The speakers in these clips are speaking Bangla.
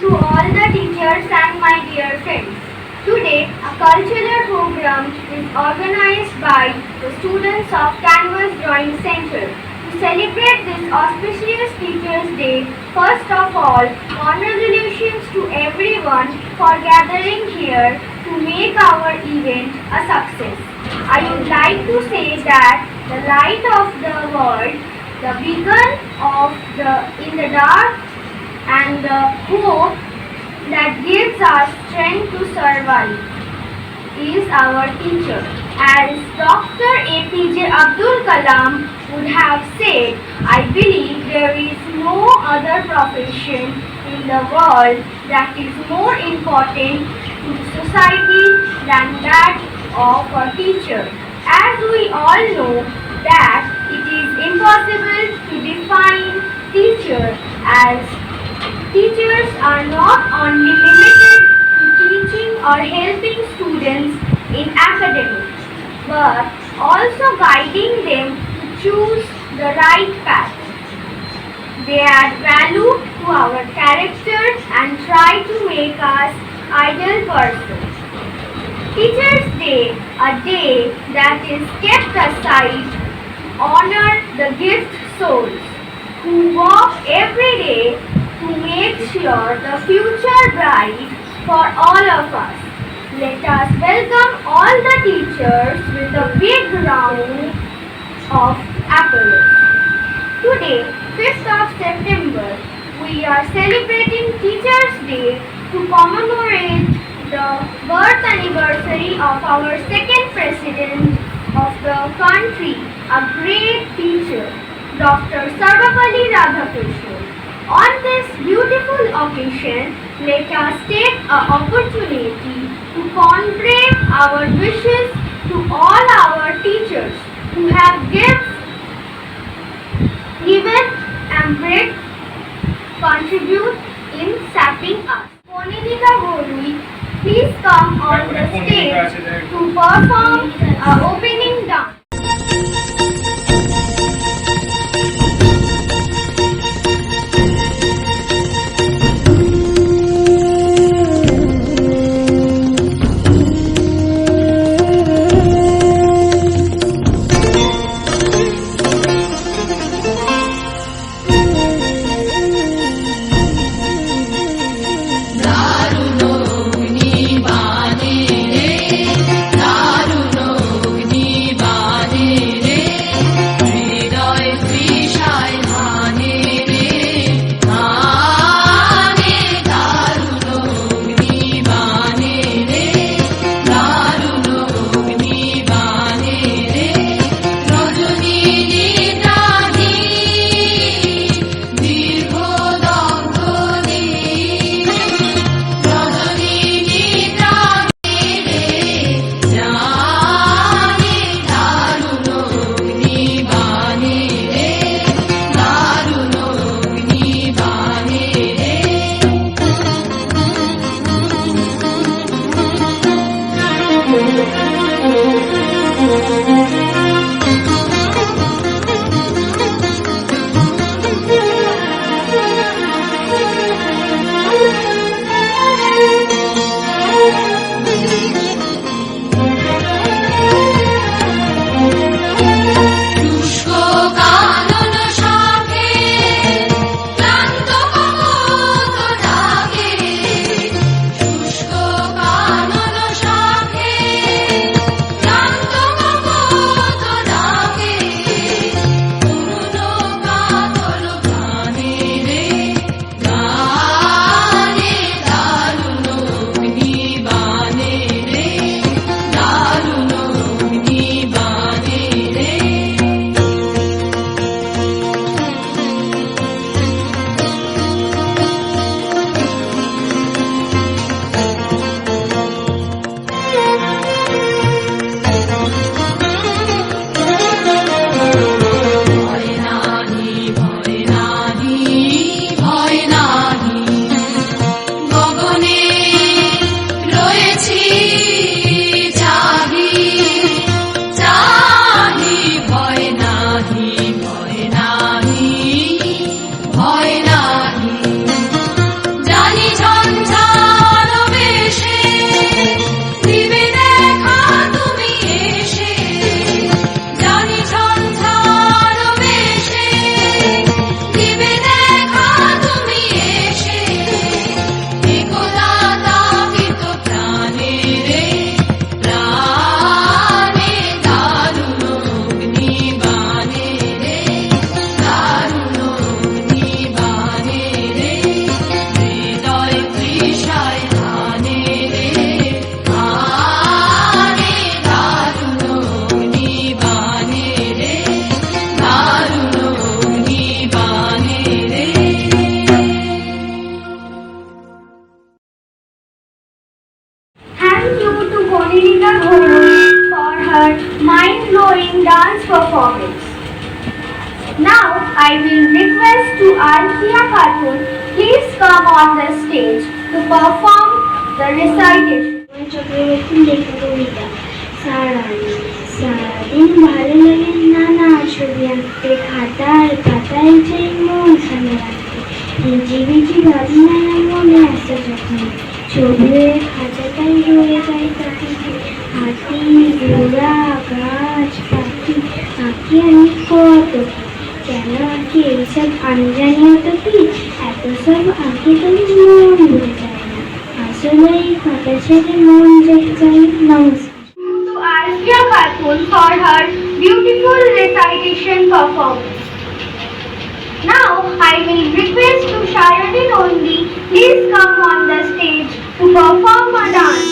to all the teachers and my dear friends. Today, a cultural program is organized by the students of Canvas Drawing Center. To celebrate this auspicious Teachers' Day, first of all, congratulations to everyone for gathering here to make our event a success. I would like to say that the light of the world, the beacon in the dark, and the hope that gives us strength to survive is our teacher. As Dr. APJ Abdul Kalam would have said, I believe there is no other profession in the world that is more important to society than that of a teacher. As we all know that it is impossible to define teacher, as teachers are not only limited to teaching or helping students in academics, but also guiding them to choose the right path. They add value to our character and try to make us ideal persons. Teachers' Day, a day that is kept aside, honor the gift souls who work every day to make sure the future bright for all of us. Let us welcome all the teachers with a big round of applause. Today, 5th of September, we are celebrating Teachers' Day to commemorate the birth anniversary of our second president of the country, a great teacher, Dr. Sarvapalli Radhakrishnan. On this beautiful occasion, let us take an opportunity to convey our wishes to all our teachers who have given and great contribute in shaping us. Ponidika Gorui, please come on the stage to perform an opening dance. दारुनो performance. Now I will request to Arkia Khatun please come on the stage to perform the recitation. Chakraborty লেখা কবিতা সারাদিন ভালো লাগে নানা ছবি আঁকতে, খাতার পাতায় চাই মন সামনে রাখতে, হিজিবিজি ভাবনায় মনে আসে যখন ছবি খাতাটাই রয়ে যায় তাকে, হাতি ঘোড়া গাছ পাখি আঁকি আমি কত, কেন আঁকি এইসব আমি জানি অত কি, এত সব আঁকি তুমি মন ভরে যায় না, আসলে এই খাতা ছেড়ে মন যাই। নমস্কার। To Arkia Khatun for her beautiful recitation performance. Now I will request to Shayani Nondi please come on the stage to perform a dance.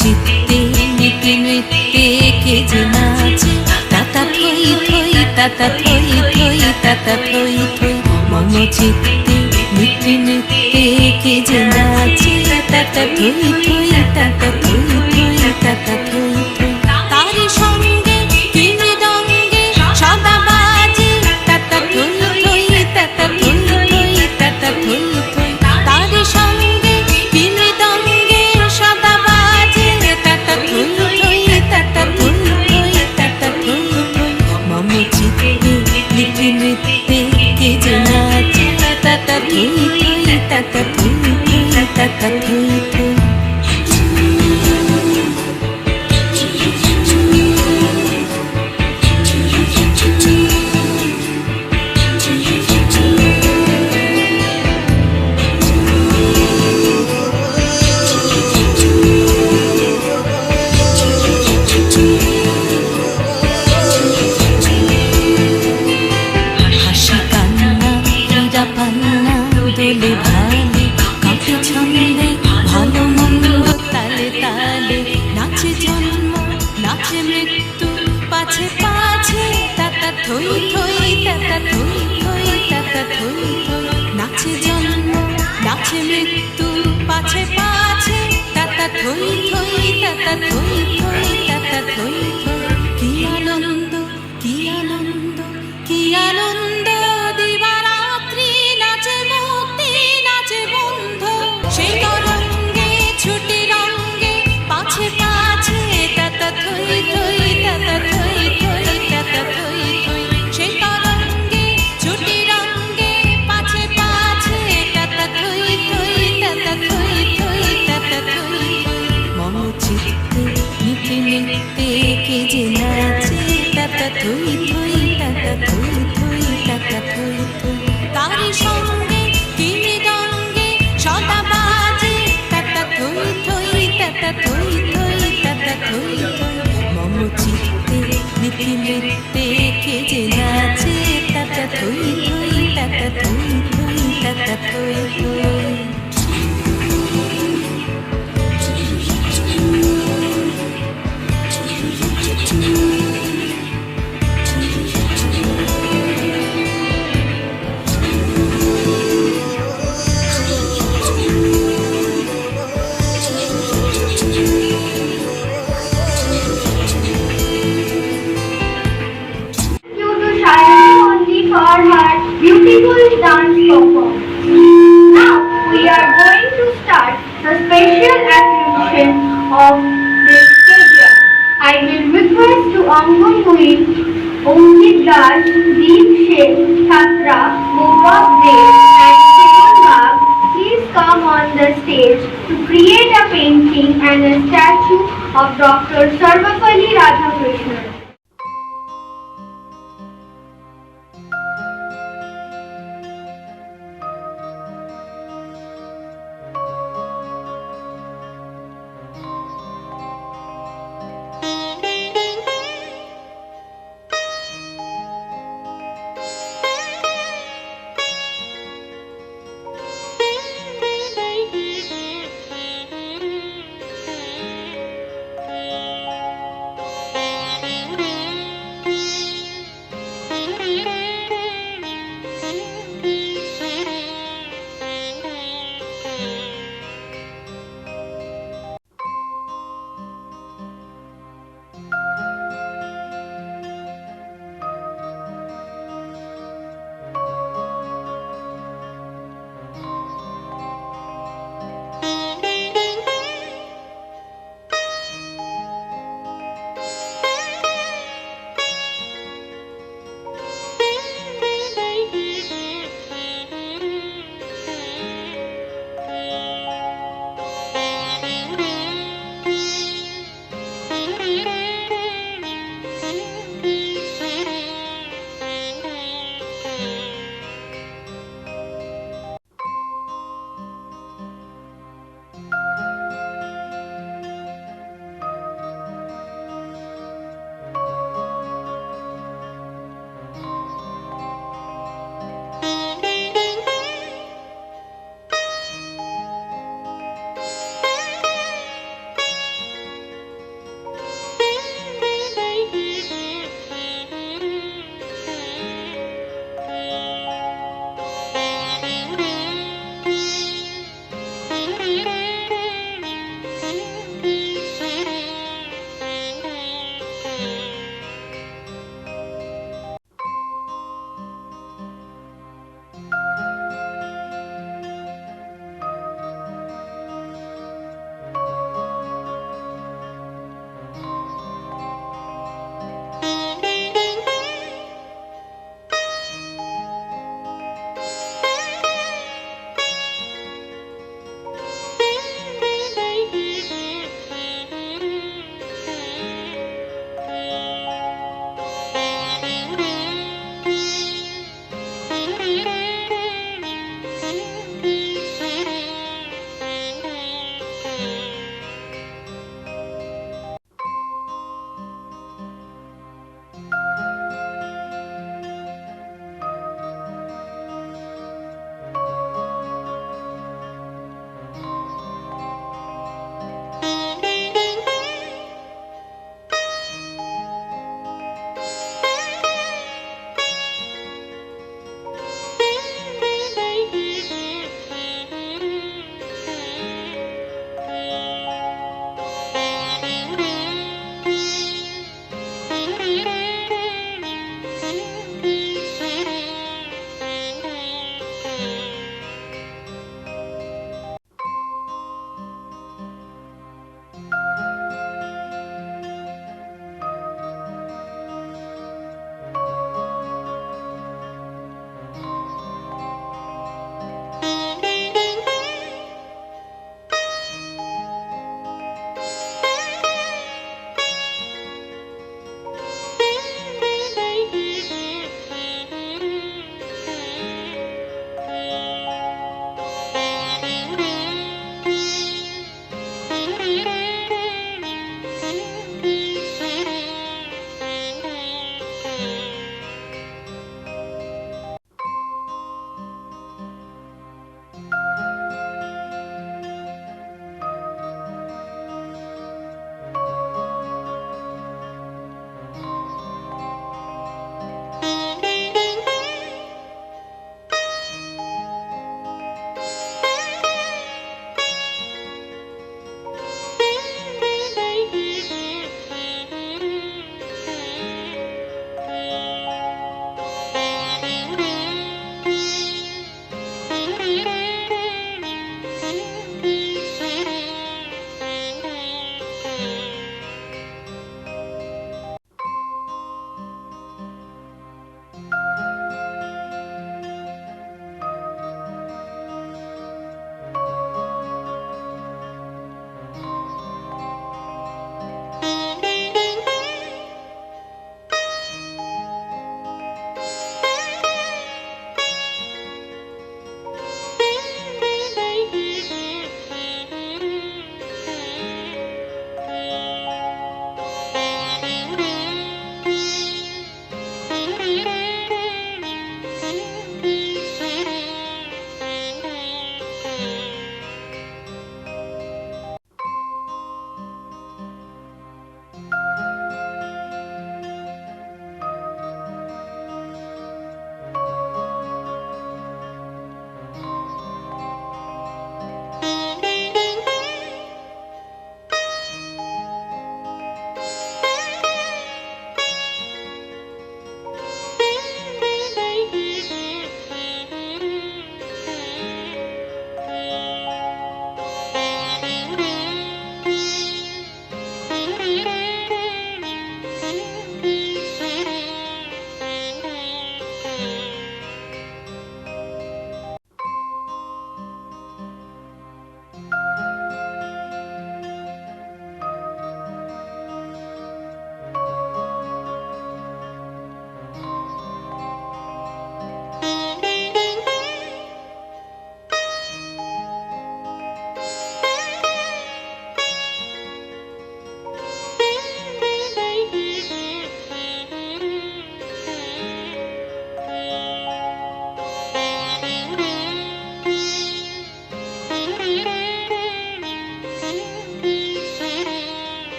চিত্তে নীতি নৃত্যে কে যে নাচে, তাতা থই থই তাতা থই থই তাতা থই থই, মম চিত্তে নীতি নৃত্যে কে যে নাচে, তাতা থই থই তাতা থই থই তাতা থই থই, তারি সঙ্গে কি মৃদঙ্গে সদা বাজে, তাতা থই থই তাতা থই থই তাতা থই থই, তারি সঙ্গে কি মৃদঙ্গে সদা বাজে, তাতা থই থই তাতা থই থই তাতা থই থই, মম চিত্তে নীতি নৃত্যে কে যে নাচে, তাতা থই থই তাতা থই থই তাতা থই থই। দোলে ভালে কাকে ছন্দে ভালো মন্দ তালে তালে, নাচে জন্ম নাচে মৃত্যু পাছে পাছে, তাতা থই থই তাতা থই থই তাতা থই থই, নাচে জন্ম নাচে মৃত্যু পাছে পাছে, তাতা থই থই তাতা থই থই তাতা থই থই, কি আনন্দ কি আনন্দ কি আনন্দ, দিবারাত্রি নাচে মুক্তি নাচে বন্ধু, সেই তরঙ্গে ছুটি রঙ্গে পাছে পাছে, তাতা থই থই তাতা থই থই তাতা থই থই, সেই তরঙ্গে ছুটি রঙ্গে পাছে পাছে, তাতা থই থই তাতা থই থই তাতা থই থই, মম চিত্তে নীতি নৃত্যে কে যে নাচে, তাতা থই থই তাতা থই থই তাতা থই থই, তারি সঙ্গে কি মৃদঙ্গে সদা বাজে, তাতা থই থই তাতা থই থই তাতা থই থই, মম চিত্তে নীতি নৃত্যে কে যে নাচে, তাতা থই থই তাতা থই থই তাতা থই থই। For her beautiful dance performance. Now we are going to start the special attribution of this stadium. I will request to Angan Muin, Omjit Das, Deep Sheikh, Chhatra, Mohabbat Dev and Simon Bagh please come on the stage to create a painting and a statue of Dr. Sarvapalli Radhakrishnan.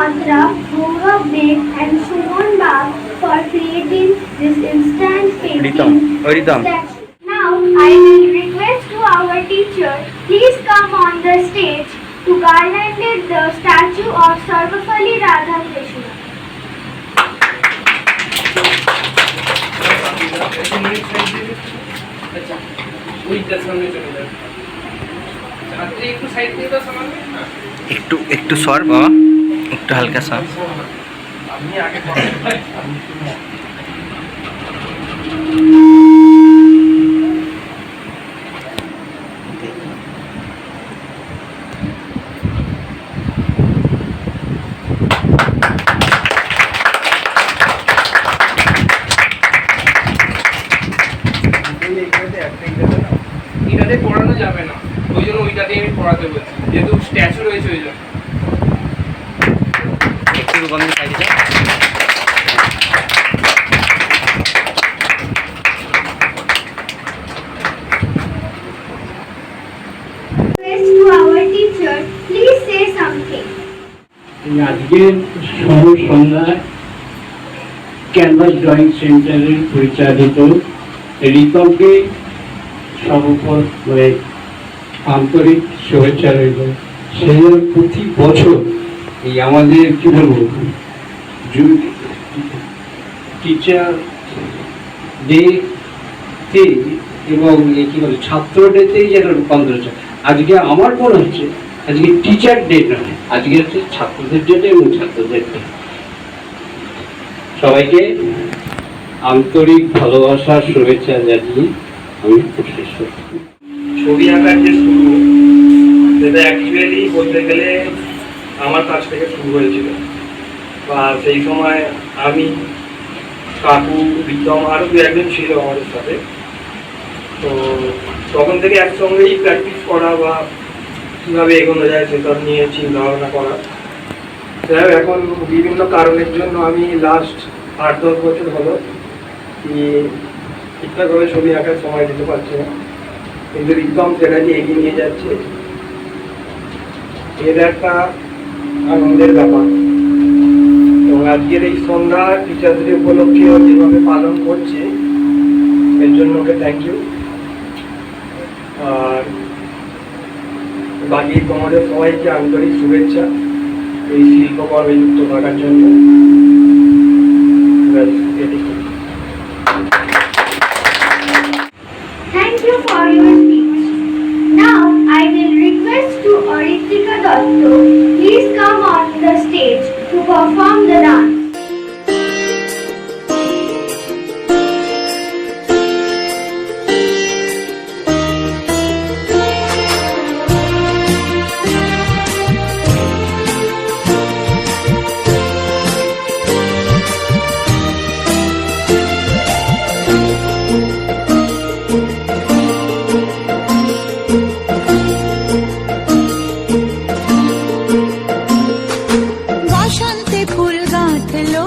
Matra, Gaurav Dev and Suman Bag for creating this instant painting statue. Now I will request to our teacher, please come on the stage to garland the statue of Sarvapalli Radhakrishna. একটু সর বাবা, একটু হালকা সর। এটাতে পড়ানো যাবে না, ওই জন্য ওইটাতে আমি পড়াতে বলছি, যেহেতু স্ট্যাচু রয়েছে ওই জন্য। একটু বন্ধ সাইডে যাও। Request to our teacher, please say something. আজকের শুভ সন্ধ্যায় ক্যানভাস ড্রয়িং সেন্টারের পরিচালিত রিতমকে সর্বপ্রথমে আন্তরিক শুভেচ্ছা রইল। সে প্রতি বছর এই আমাদের কি বলবো টিচার ডেতে এবং কি বলে ছাত্র ডেতেই যেন রূপান্তর হচ্ছে। আজকে আমার মনে হচ্ছে আজকে টিচার ডে নয়, আজকে হচ্ছে ছাত্রদের ডে এবং ছাত্রদের ডে। সবাইকে আন্তরিক ভালোবাসার শুভেচ্ছা জানিয়ে আমি শেষ করছি। ছবি আঁকার যে শুরু, সেটা অ্যাকচুয়ালি বলতে গেলে আমার কাছ থেকে শুরু হয়েছিল। বা সেই সময় আমি, কাকু, বিক্রম আরও দু একজন ছিল আমাদের সাথে। তো তখন থেকে একসঙ্গেই প্র্যাকটিস করা বা কীভাবে এগোনো যায় সেসব নিয়ে চিন্তা ভাবনা করা। যাই হোক, এখন বিভিন্ন কারণের জন্য আমি লাস্ট 8-10 বছর হলো কি ঠিকঠাকভাবে ছবি আঁকার সময় দিতে পারছি না, কিন্তু একদম সেটাকে এগিয়ে নিয়ে যাচ্ছে। এটা একটা আনন্দের ব্যাপার। এবং আজকের এই সন্ধ্যা টিচারদের উপলক্ষে যেভাবে পালন করছে, এর জন্য ওকে থ্যাংক ইউ। আর বাকি তোমাদের সবাইকে আন্তরিক শুভেচ্ছা এই শিল্পকর্মে যুক্ত থাকার জন্য। Thank you for your speech. Now I will request to Aritika Dotto, please come on the stage to perform the dance. বসন্তে ফুল গাঁথলো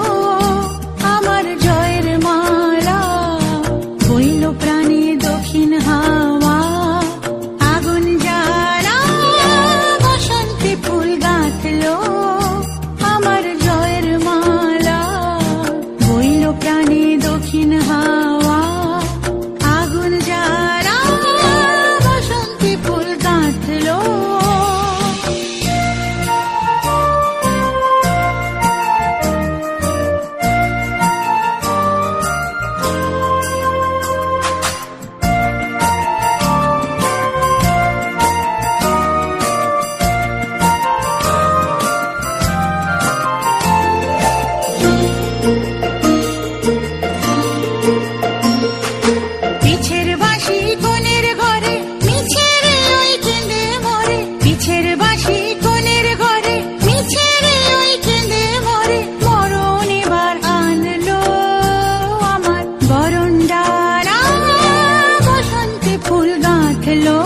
আমার জয়ের মালা, বইল প্রাণে দক্ষিণ হাওয়া আগুন জ্বালা। বসন্তে ফুল গাঁথলো আমার জয়ের মালা, বইল প্রাণে দক্ষিণ হাওয়া আগুন জ্বালা। বসন্তে ফুল গাঁথলো পিছের বাঁশি কোণের ঘরে মিছে রে ওই কেঁদে মরে, পিছের বাঁশি কোণের ঘরে মিছে রে ওই কেঁদে মরে। মরণ এবার আনলো আমার বরণ ডালা, বসন্তে ফুল গাঁথলো।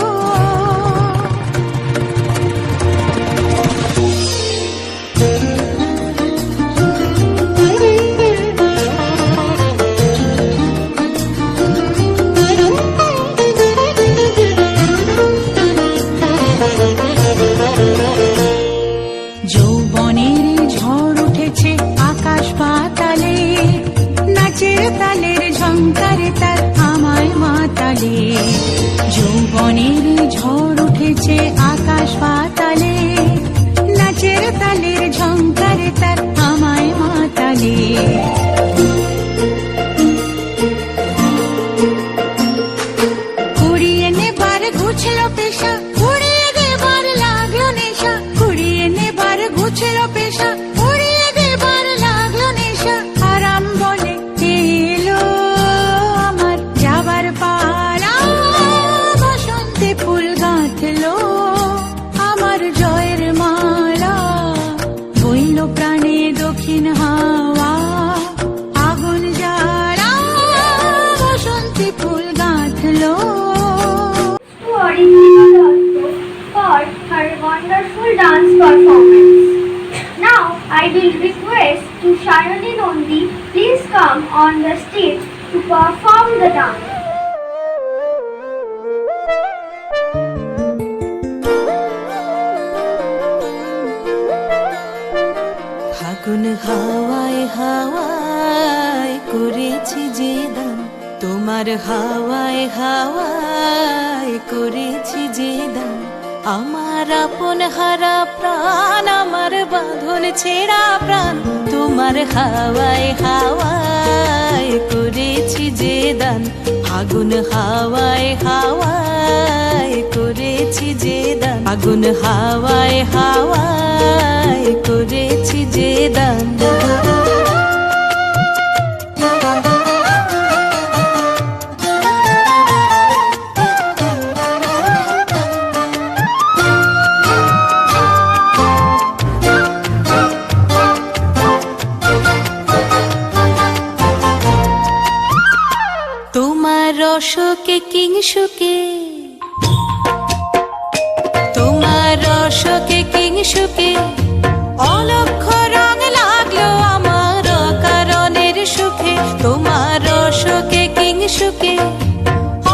যৌবনের ঝড় perform the dance. ফাগুন হাওয়ায় হাওয়ায় করেছি যে দান, তোমার হাওয়ায় হাওয়ায় করেছি যে দান। আমার আপন হারা প্রাণ, আমার বাঁধন ছেঁড়া প্রাণ, তোমার হাওয়ায় হাওয়ায় করেছি যে দান। ফাগুন হাওয়ায় হাওয়ায় করেছি যে দান, ফাগুন হাওয়ায় হাওয়ায় করেছি যে দান। তোমার রসকে কিংসুকে, তোমার রসকে কিংসুকে অলক্ষ রং লাগলো আমার কারণের সুখে। তোমার রসকে কিংসুকে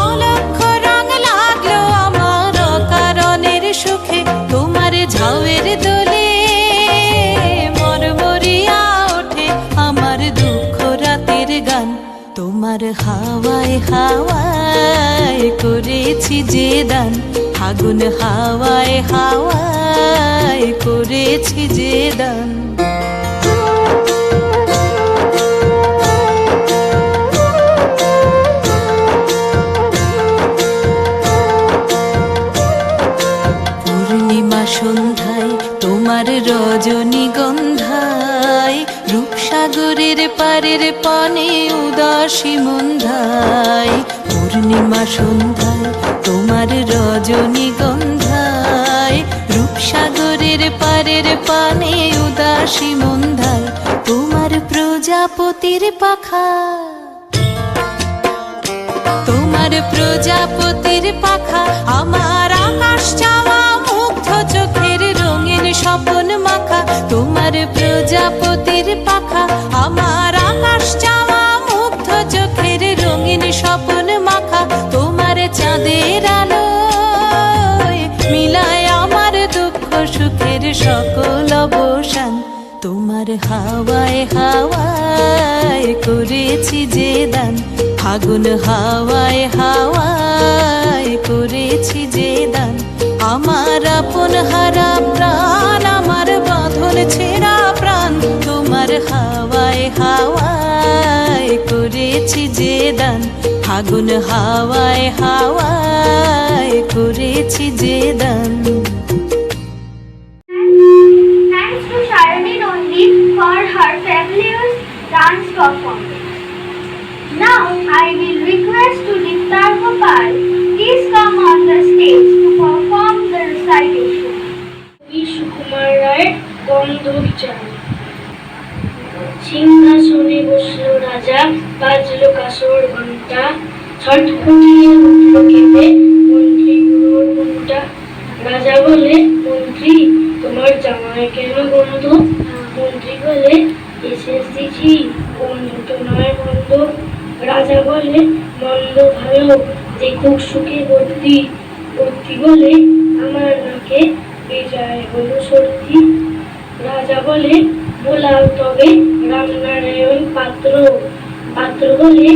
অলক্ষ রং লাগলো আমার কারণের সুখে। তোমার ঝাউয়ের দোলে মরমরিয়া ওঠে আমার দুঃখ রাতের গান। তোমার হাওয়ায় হাওয়ায় করেছি যে দান, ফাগুন হাওয়ায় হাওয়ায় করেছি যে দান। পূর্ণিমা সন্ধ্যায় তোমার রজনীগন্ধায়, রূপসাগরের পারের পানে উদাসী মন্ধায়। পূর্ণিমা সন্ধ্যায় তোমার রজনীগন্ধায়, রূপসাগরের পারের পানে উদাসী মন্ধায়। তোমার প্রজাপতির পাখা, তোমার প্রজাপতির পাখা আমার আকাশ চাওয়া মুগ্ধ চোখের রঙিন স্বপন মাখা। তোমার প্রজাপতির পাখা আমার আকাশ চাওয়া মুগ্ধ চোখের রঙিন স্বপন মাখা। তোমার চাঁদের আলোয় মিলায় আমার দুঃখ সুখের সকল অবসান। তোমার হাওয়ায় হাওয়ায় করেছি যে দান, ফাগুন হাওয়ায় হাওয়ায় করেছি যে দান। আমার আপন হারা প্রাণ, আমার বাঁধন ছেঁড়া প্রাণ, তোমার হাওয়ায় হাওয়ায় করেছি যে দান। ফাগুন হাওয়ায় হাওয়ায় করেছি যে দান। Thanks to Sharani Nandi for her fabulous dance performance. Now I will request to Diptar Gopal, please come on the stage to perform the recitation. Sukumar রায়ের গন্ধবিচার। সিংহাসনে বসলো রাজা, বাজলো কাসর ঘন্টা, ছটফটিয়ে উঠল কেঁপে মন্ত্রীগুলোর মনটা। রাজা বলে, মন্ত্রী তোমার জামায় কেন গন্ধ? মন্ত্রী বলে, এসেস দিছি বন্ধু তো নয় বন্ধ। রাজা বলে, মন্দ ভালো দেখুক সুখে ভর্তি। ভর্তি বলে, আমার নাকে বেজায় হলো সর্দি। রাজা বলে, বোলাও তবে রামনারায়ণ পাত্র। পাত্র বলে,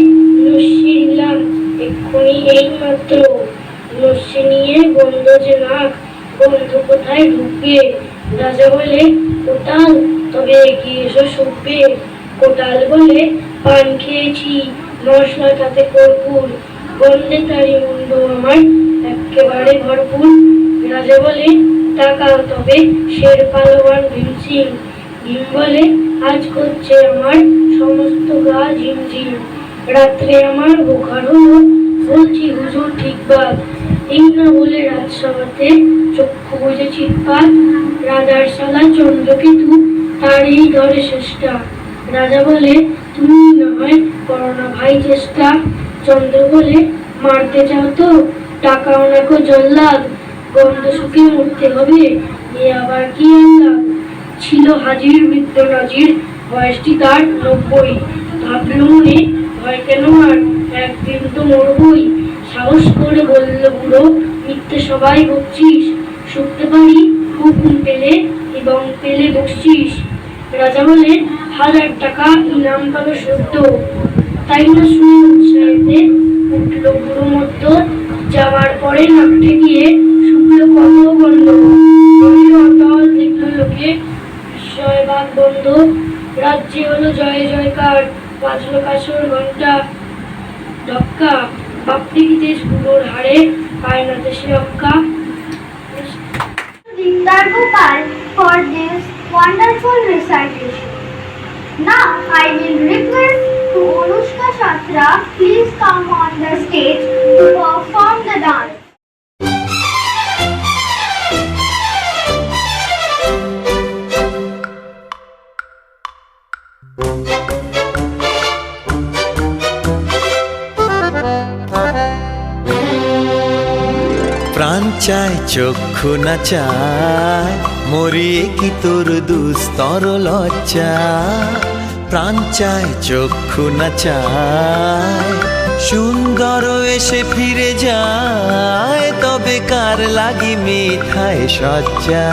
নস্যি দিলাম এক্ষুনি এই মাত্র। নস্যি নিয়ে গন্ধ যে নাক, গন্ধ কোথায় ঢুকবে? রাজা বলে, কোটাল তবে এগিয়ে এসো শুকবে। কোটাল বলে, পান খেয়েছি মশলা তাতে কর্পূর, গন্ধে তারি মুন্ড আমার একেবারে ভরপুর। রাজা বলে, তাকাও তবে শের পালোয়ান ভীম সিং। ভীম বলে, আজ করছে আমার সমস্ত গা ঝিমঝিম। রাত্রে আমার বোখার হলো, বলছি হুজুর ঠিকবাদ। এই না বলে রাজসভাতে চক্ষু বুঝে চিৎপাত। রাজার শালা চন্দ্রকেতু তার এই ধরে চেষ্টা। রাজা বলে, তুমি না হয় করো না ভাই চেষ্টা। চন্দ্র বলে, মারতে চাও তো টাকা ওনাকে জল্লাদ। গন্ধ শুকে মরতে হবে, এ আবার কি আল্লাহ। ছিল হাজির বৃদ্ধ নাজির, বয়সটি তার 90। ভাবল মনে ভয় কেন আর, একদিন তো মরবই। সাহস করে বলল বুড়ো, মিথ্যে সবাই বকছিস, শুকতে পারি হুকুম পেলে এবং পেলে বকছিস। রাজা বলেন 1000 টাকা ইনাম পালো সত্য। তাই না শুনে উৎসাহেতে উঠল বুড়ো মধ্য। যাওয়ার পরে নাক ঠেকিয়ে শুকলো কত গন্ধ। রইল অটল দেখল লোকে, বিস্ময়বাদ বন্ধ। রাজ্যে হলো জয় জয়কার, বাজলো কাসর ঘন্টা। ডক্কা বাপটিকি দেশ বুড়োর হাড়ে, পায় না দেশে রক্ষা। Diktar Gopal for this wonderful recitation. Now I will request to Anushka Shatra please come on the stage to perform the dance. প্রাণ চায় চক্ষু না চায়, মরিয়ে কি তোর দুস্তর লজ্জা। প্রাণ চায় চক্ষু না চায়, সুন্দর এসে ফিরে যায়, তবে কার লাগি মিথায় সজ্জা।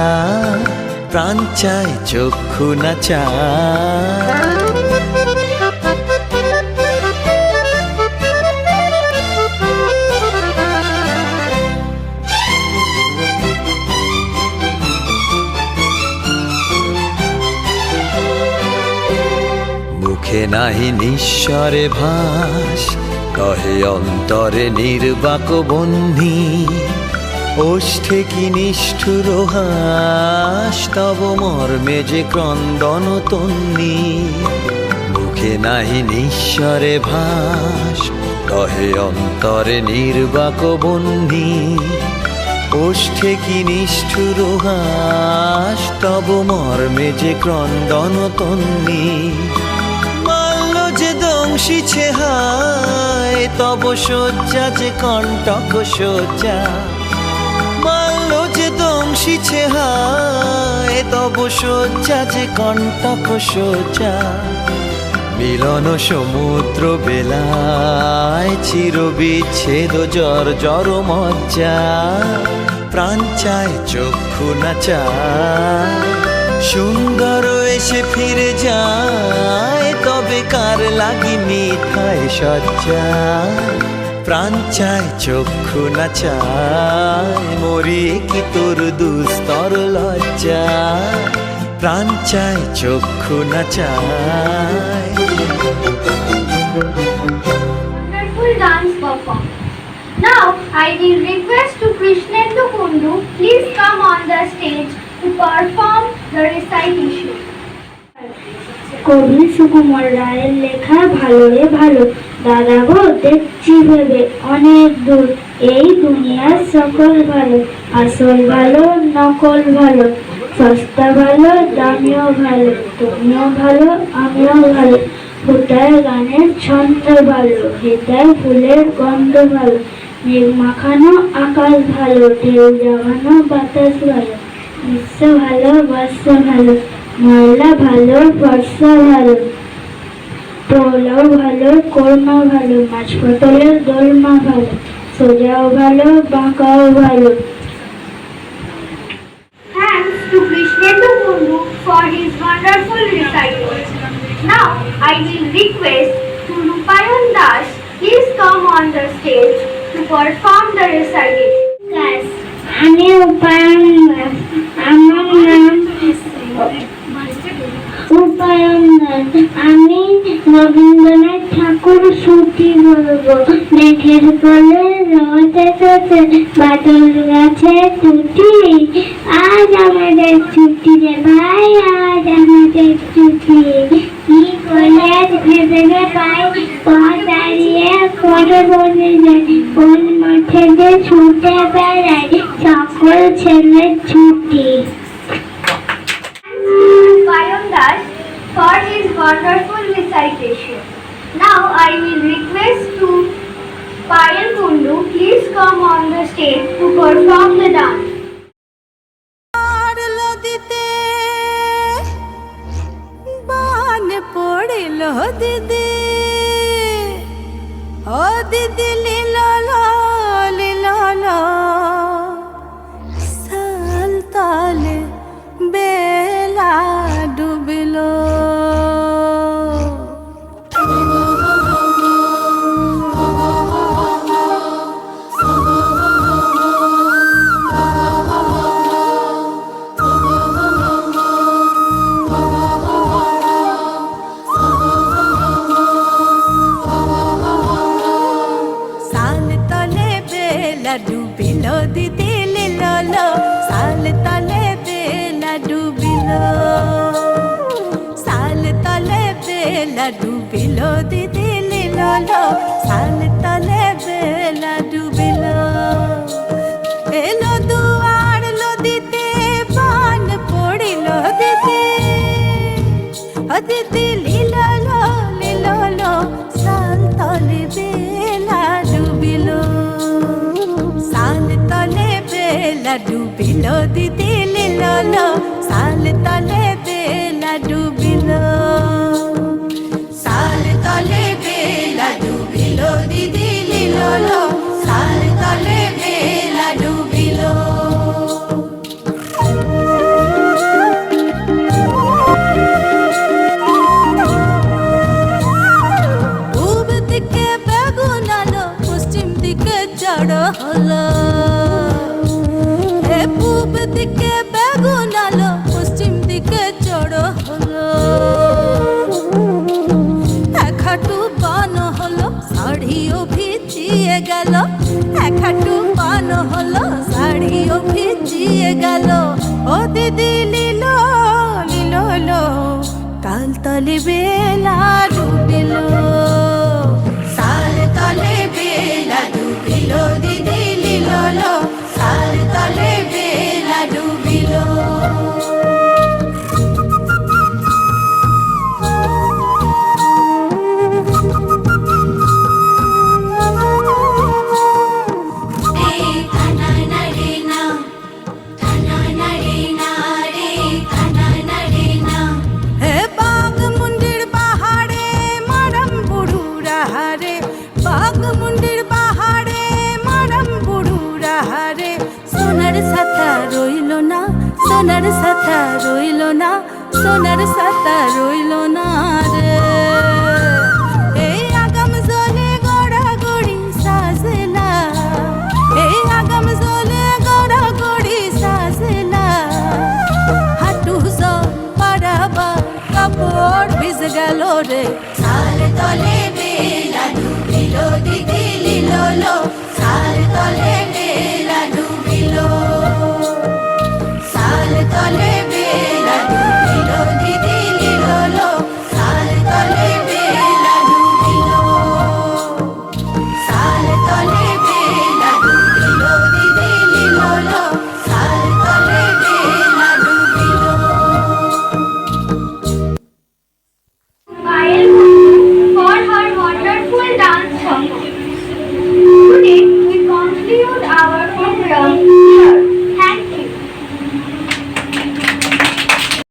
প্রাণ চায় চক্ষু না চায়। মুখে নাহি নিঃস্বরে ভাস, কহে অন্তরে নির্বাক বহ্নি। ওষ্ঠে কি নিষ্ঠুর হাস, তব মর্মে যে ক্রন্দন তন্নি। মুখে নাহি নিঃস্বরে ভাস, কহে অন্তরে নির্বাক বহ্নি। ওষ্ঠে কি নিষ্ঠুর হাস, তব মর্মে যে ক্রন্দন তন্নি। মাল্য যে দংশিছে হায়, তব শয্যা যে কণ্টক শয্যা। মাল্য যে দংশিছে হায়, তব শয্যা যে কণ্টক শয্যা। মিলন সমুদ্র বেলায়, চির বিচ্ছেদ জর জর মজ্জা। প্রাণ চায় চক্ষু না চায়, সুন্দর এসে ফিরে যায়, তবে কার লাগি মিথায় সজ্জা। প্রাণ চায় চক্ষু না চায়, মরিয়ে কি তোর দুস্তর লজ্জা। প্রাণ চায় চক্ষু না চায়। Wonderful dance performance. Now I will request to Krishnendu Kundu please come on the stage to perform the recitation. কবি সুকুমার রায়ের লেখা ভালো রে ভালো। দাদা গো দেখছি ভেবে অনেক দূর, এই দুনিয়ার সকল ভালো। আসল ভালো নকল ভালো, সস্তা ভালো দামিও ভালো। তুমিও ভালো আমিও ভালো, ফুটায় গানের ছন্দ ভালো। হেতায় ফুলের গন্ধ ভালো, মেঘ মাখানো আকাশ ভালো। ঢেউ জাগানো বাতাস ভালো, বিশ্ব ভালো বর্ষ ভালো। ময়লা ভালো বর্ষা ভালো, পোলাও ভালো কোরমা ভালো। মাছ পটলের দোলমা ভালো, সোজাও ভালো বাঁকাও ভালো। Thanks to Krishnendu Kundu for his wonderful recitation. Now I will request to Rupayan Das please come on the stage to perform the recitation. আমি উপায়ন দাস, আমার নাম উপায়ন দাস। আমি রবীন্দ্রনাথ ঠাকুর শ্রুতি বলবো। মেঘের কোলে রোদে তোতে বাদল গাছে টুটি, আজ আমাদের ছুটি রে ভাই, আজ আমাদের ছুটি। কি করে ভেবে পাই পথ দাঁড়িয়ে করে বলে যায়, কোন মাঠে যে ছুটে বেড়ায় সকল ছেলের ছুটি। Rupayan Das for his wonderful recitation. Now I will request to Payal Kundu please come on the stage to perform the dance. দিতে বান পড়িল দিদি, দিদি লীলা লীলা সাল তলে বেলা ডুবিল ডুবিল দিদি লীল সাল তলে বেলা ডুবিল সাল তলে বেলা ডুবিল দিদি লীল সাল তলে বেলা ডুবিল এলো দুয়ার লদিতে বান পড়িল দিদি দিদি লীল লীল সাল তলে বেলা ডুবিল সাল তলে বেলা ডুবিল দিদি লীল সাল তলে বেলা ডুবিল সাল তলে বেলা ডুবিল দিদি লীল সাল তলে বেলা ডুবিল পূব দিকে বেগুন আলো পশ্চিম দিকে জড় হলো পূব দিকে বেগুন আলো পশ্চিম দিকে জড় হলো এক হাঁটু পান হলো শাড়িও ভিজিয়ে গেল এক হাঁটু পান হলো শাড়িও ভিজিয়ে গেল ও দিদি লীল লীল কাল তলে বেলা ডুবিল সাল তলে বেলা ডুবিল দিদি লীল সাল তলে বেলা ডুবিল বাঘমুন্ডির পাহাড়ে মারাম বুড়ু রাহারে বাঘমুন্ডির পাহাড়ে মারাম বুড়ু রাহারে সোনার সাথা রইল না সোনার সাথা রইল না সোনার সাথা রইল না রে এই আগাম জলে গড়াগড়ি সাজলা এই আগাম জলে গড়াগড়ি সাজলা হাঁটু জল পাড়াবা কাপড় ভিজে গেল রে সাল তলে